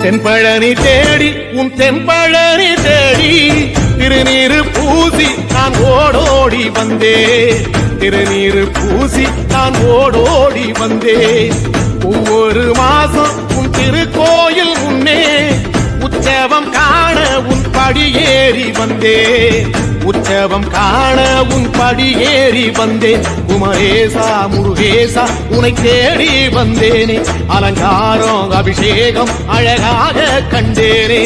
தென்பழனி தேடி உன் தென்பழனி தேடி திருநீரு பூசி நான் ஓடோடி வந்தேன். திருநீரு பூசி நான் ஓடோடி வந்தேன். ஒவ்வொரு மாசம் உன் திருக்கோயில் முன்னே உற்சவம் காண உன் படியேறி வந்தேன். உற்சவம் காண உன் படியேறி வந்தேன். குமரேசா முருகேசா உனை தேடி வந்தேனே. அலங்காரம் அபிஷேகம் அழகாக கண்டேனே.